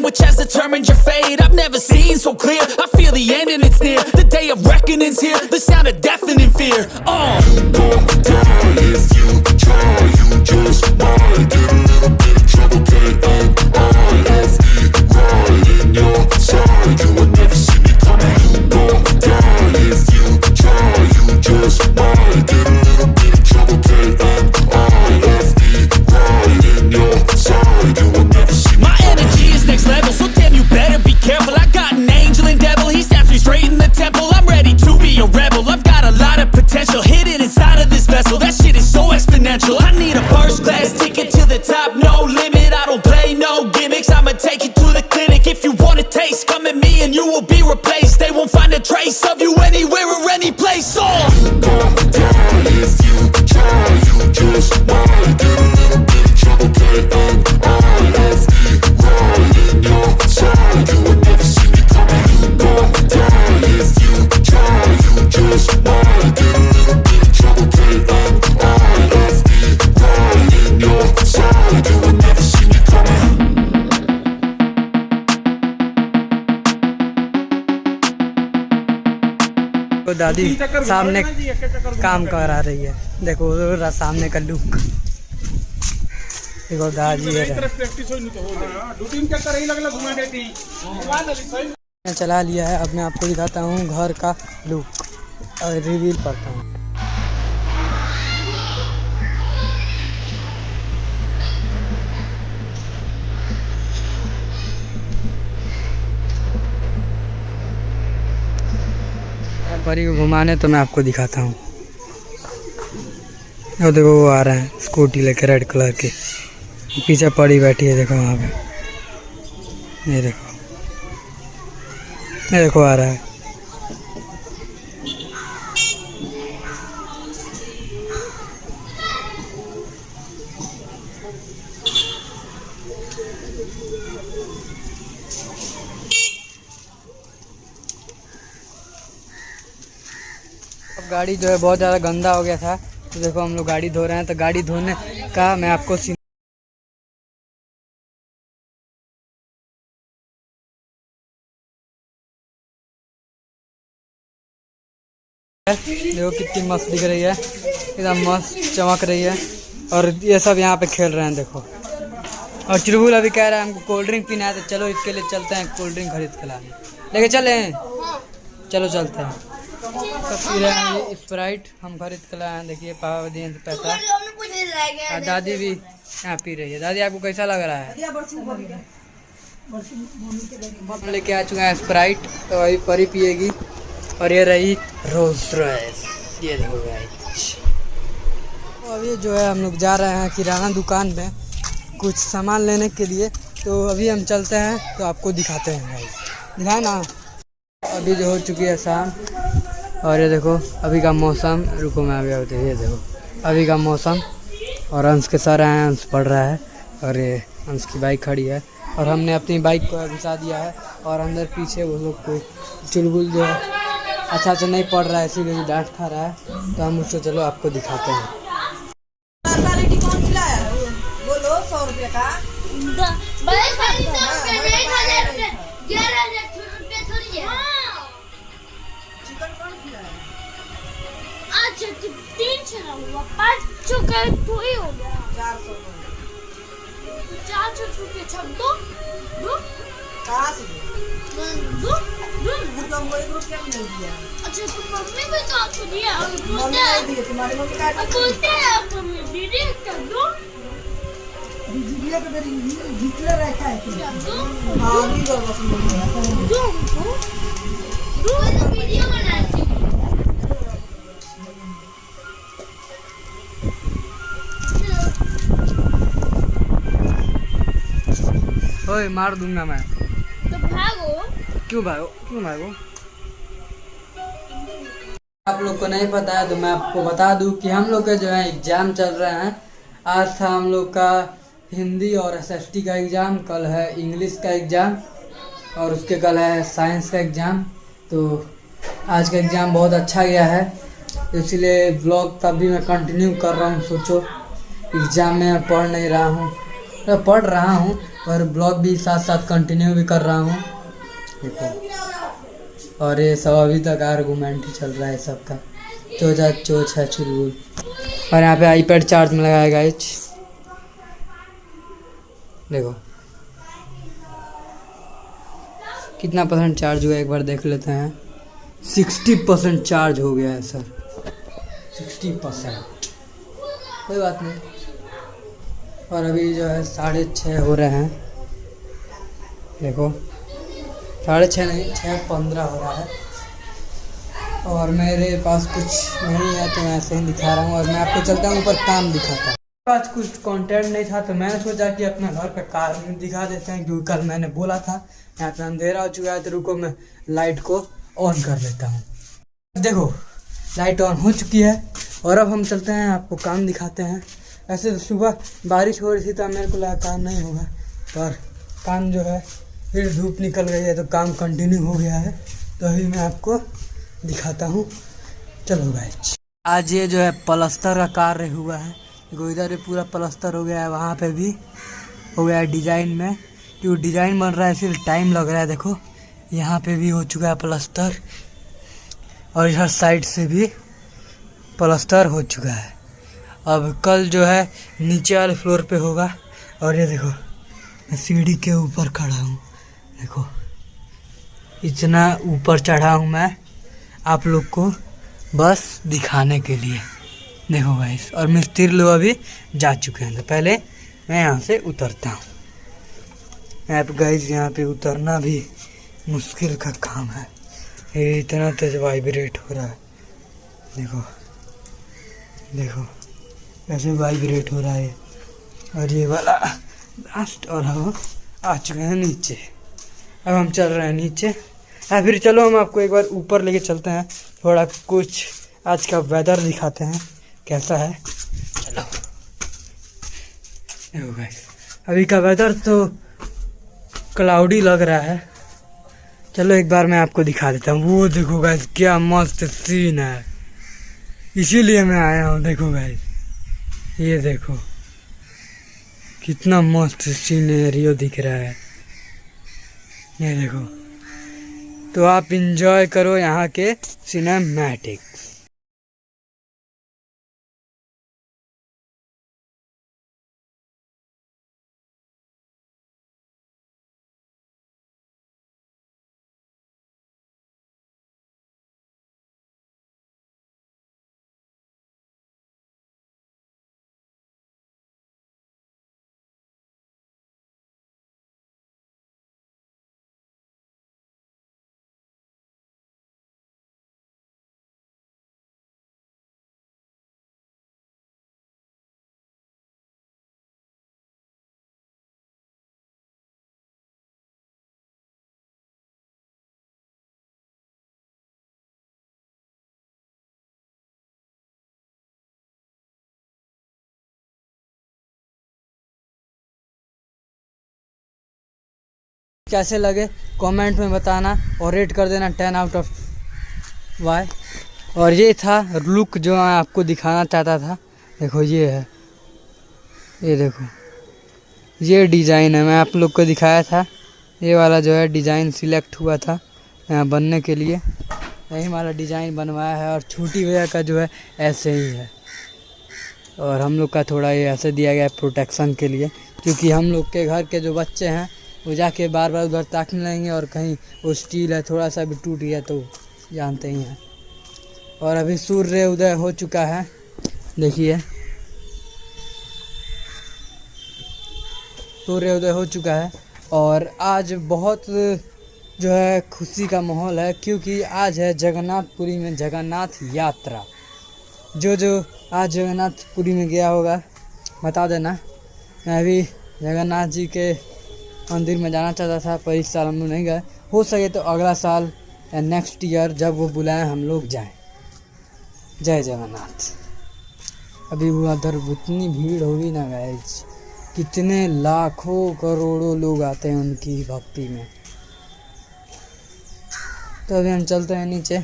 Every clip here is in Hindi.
Which has determined your fate. I've never seen so clear. I feel the end and it's near. The day of reckoning's here. The sound of deafening fear. You don't die if you try. You just might get a little bit of trouble. K-N-I-F-E right in your side. You will never see me coming. You don't die if you try. You just might get a little bit of trouble. K-N-I-F-E right in your side. You will never see me. My energy is next level, so damn you better be careful. I got an angel and devil, he snaps me straight in the temple. I'm ready to be a rebel, I've got a lot of potential hidden inside of this vessel. That shit is so exponential. I need a first class ticket to the top, no limit. I don't play no gimmicks, I'ma take you to the clinic. If you want a taste, come at me and you will be replaced. They won't find a trace of you anywhere or any place. You don't die if you try. You just might get a little bit of trouble. K-N-I-F-E right in your side. You will never see me coming. You don't die if you try. You just might get a little bit of trouble. K-N-I-F-E right in your side. You will never see me coming. तो दादी सामने काम करा रही है, देखो सामने का लुक देखो दादी चला लिया है। अब मैं आपको दिखाता हूँ घर का लुक और रिवील करता हूँ। परी को घुमाने तो मैं आपको दिखाता हूँ। और देखो वो आ रहा है स्कूटी लेके रेड कलर की, पीछे परी बैठी है देखो वहाँ पे। ये देखो आ रहा है। अब गाड़ी जो है बहुत ज़्यादा गंदा हो गया था, तो देखो हम लोग गाड़ी धो रहे हैं। तो गाड़ी धोने का मैं आपको देखो कितनी मस्त दिख रही है, एकदम मस्त चमक रही है। और ये सब यहाँ पे खेल रहे हैं देखो। और चिरबुल अभी कह रहा है हमको कोल्ड ड्रिंक पीना है, तो चलो इसके लिए चलते हैं कोल्ड ड्रिंक खरीद के लाने। लेके चले चलो चलते हैं। तो पी रहे हैं ये स्प्राइट, हम खरीद के लाए हैं। देखिए पापा दिए पैसा, और दादी भी यहाँ पी रही है। दादी आपको कैसा लग रहा है? हम लेके आ चुके हैं स्प्राइट, तो अभी परी पिएगी। और ये रही रोल्स रॉयस, ये देखो गाइस। तो अभी जो है हम लोग जा रहे हैं किराना दुकान में कुछ सामान लेने के लिए। तो अभी हम चलते हैं, तो आपको दिखाते हैं गाइस, दिखाए ना। अभी जो हो चुकी है शाम, और ये देखो अभी का मौसम। रुको मैं अभी आते, ये देखो अभी का मौसम। और अंश के सर आए हैं, अंश पढ़ रहा है। और ये अंश की बाइक खड़ी है, और हमने अपनी बाइक को घुसा दिया है। और अंदर पीछे वो लोग को चुलबुल जो है अच्छा से नहीं पढ़ रहा है, इसीलिए डांट खा रहा है। तो हम उसको चलो आपको दिखाते हैं। बोलो 100 रुपये का चिकन कौन खिलाया? अच्छा 3 चला हुआ, 5 का 2 ही हो गया। 400 400 रुपये छप दो कहाँ से दिया? दो फिर तो हमको 1 रुपया भी नहीं दिया। अच्छा तो मम्मी भी तो आपको दिया और मम्मी बोलते हैं नहीं दिए, तुम्हारी मम्मी का और बोलते हैं आप मम्मी दीदी कर दो जिगले तो मेरी जिगले रहता है क्या? दो हाँ नहीं दो बस मुझे। दो वीडियो बनाती हूँ। ओए मार दूंगा मैं। तो भागो। क्यों भागो? आप लोग को नहीं पता है तो मैं आपको बता दूं कि हम लोग के जो है एग्जाम चल रहे हैं। आज था हम लोग का हिंदी और एसएसटी का एग्ज़ाम, कल है इंग्लिश का एग्ज़ाम और उसके कल है साइंस का एग्ज़ाम। तो आज का एग्ज़ाम बहुत अच्छा गया है, इसलिए ब्लॉग तभी मैं कंटिन्यू कर रहा हूँ। सोचो एग्ज़ाम में पढ़ नहीं रहा हूँ, मैं पढ़ रहा हूँ पर ब्लॉग भी साथ साथ कंटिन्यू भी कर रहा हूँ। देखो और ये सब अभी तक आर्गूमेंट ही चल रहा है सबका, चोचा चोच है चुलबुल। और यहाँ पे आईपैड चार्ज में लगाया गाइस, देखो कितना % चार्ज हुआ एक बार देख लेते हैं। 60% चार्ज हो गया है सर, 60%। कोई बात नहीं। और अभी जो है 6:30 हो रहे हैं, देखो 6:30 नहीं 6:15 हो रहा है और मेरे पास कुछ नहीं है तो मैं ऐसे ही दिखा रहा हूँ। और मैं आपको चलता हूँ ऊपर काम दिखाता हूँ। आज कुछ कंटेंट नहीं था तो मैंने सोचा कि अपना घर का काम दिखा देते हैं, क्योंकि कल मैंने बोला था। यहाँ पे अंधेरा हो चुका है तो रुको मैं लाइट को ऑन कर लेता हूँ। देखो लाइट ऑन हो चुकी है और अब हम चलते हैं, आपको काम दिखाते हैं। ऐसे तो सुबह बारिश हो रही थी तो मेरे को लगा काम नहीं होगा, पर काम जो है फिर धूप निकल गई है तो काम कंटिन्यू हो गया है। तो अभी मैं आपको दिखाता हूँ, चलो गाइस। आज ये जो है प्लास्टर का कार्य हुआ है, देखो इधर भी पूरा प्लास्टर हो गया है, वहाँ पे भी हो गया है डिज़ाइन में, क्योंकि डिज़ाइन बन रहा है इसलिए टाइम लग रहा है। देखो यहाँ पे भी हो चुका है प्लास्टर और इधर साइड से भी प्लास्टर हो चुका है। अब कल जो है नीचे वाले फ्लोर पे होगा। और ये देखो मैं सीढ़ी के ऊपर खड़ा हूँ, देखो इतना ऊपर चढ़ा हूँ मैं आप लोग को बस दिखाने के लिए। देखो गाइस, और मिस्त्री लोग अभी जा चुके हैं तो पहले मैं यहाँ से उतरता हूँ। आप गाइस यहाँ पे उतरना भी मुश्किल का काम है, ये इतना तेज वाइब्रेट हो रहा है। देखो देखो ऐसे वाइब्रेट हो रहा है। और ये वाला लास्ट और हम आ चुके हैं नीचे, अब हम चल रहे हैं नीचे। फिर चलो हम आपको एक बार ऊपर लेके चलते हैं, थोड़ा कुछ आज का वेदर दिखाते हैं कैसा है। चलो देखो गाइस अभी का वेदर तो क्लाउडी लग रहा है। चलो एक बार मैं आपको दिखा देता हूँ। वो देखो गाइस क्या मस्त सीन है, इसीलिए मैं आया हूँ। देखो गाइस ये देखो कितना मस्त सीनरियो दिख रहा है, ये देखो। तो आप इंजॉय करो यहाँ के सिनेमैटिक। कैसे लगे कमेंट में बताना और रेट कर देना 10/10। और ये था लुक जो मैं आपको दिखाना चाहता था। देखो ये है, ये देखो ये डिज़ाइन है, मैं आप लोग को दिखाया था। ये वाला जो है डिज़ाइन सिलेक्ट हुआ था यहाँ बनने के लिए, यही वाला डिज़ाइन बनवाया है। और छोटी भैया का जो है ऐसे ही है, और हम लोग का थोड़ा ये ऐसे दिया गया है प्रोटेक्शन के लिए, क्योंकि हम लोग के घर के जो बच्चे हैं वो जाके बार बार उधर ताकने लगेंगे और कहीं वो स्टील है थोड़ा सा भी टूट गया तो जानते ही हैं। और अभी सूर्य उदय हो चुका है, देखिए सूर्य उदय हो चुका है। और आज बहुत जो है खुशी का माहौल है, क्योंकि आज है जगन्नाथपुरी में जगन्नाथ यात्रा। जो आज जगन्नाथपुरी में गया होगा बता देना। मैं भी जगन्नाथ जी के मंदिर में जाना चाहता था, पर इस साल हम लोग नहीं गए। हो सके तो अगला साल या नेक्स्ट ईयर जब वो बुलाएं हम लोग जाएं। जय जगन्नाथ। अभी वो उधर उतनी भीड़ होगी ना गाइस, कितने लाखों करोड़ों लोग आते हैं उनकी भक्ति में। तो अभी हम चलते हैं नीचे,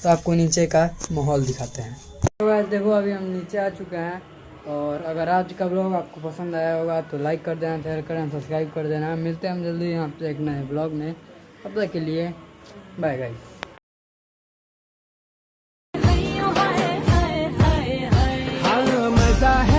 तो आपको नीचे का माहौल दिखाते हैं। तो गाइस देखो अभी हम नीचे आ चुके हैं। और अगर आज का ब्लॉग आपको पसंद आया होगा तो लाइक कर देना, शेयर करना, सब्सक्राइब कर देना। मिलते हैं हम जल्दी यहाँ पे एक नए ब्लॉग में। तब तक के लिए बाय गाइस। मजा है।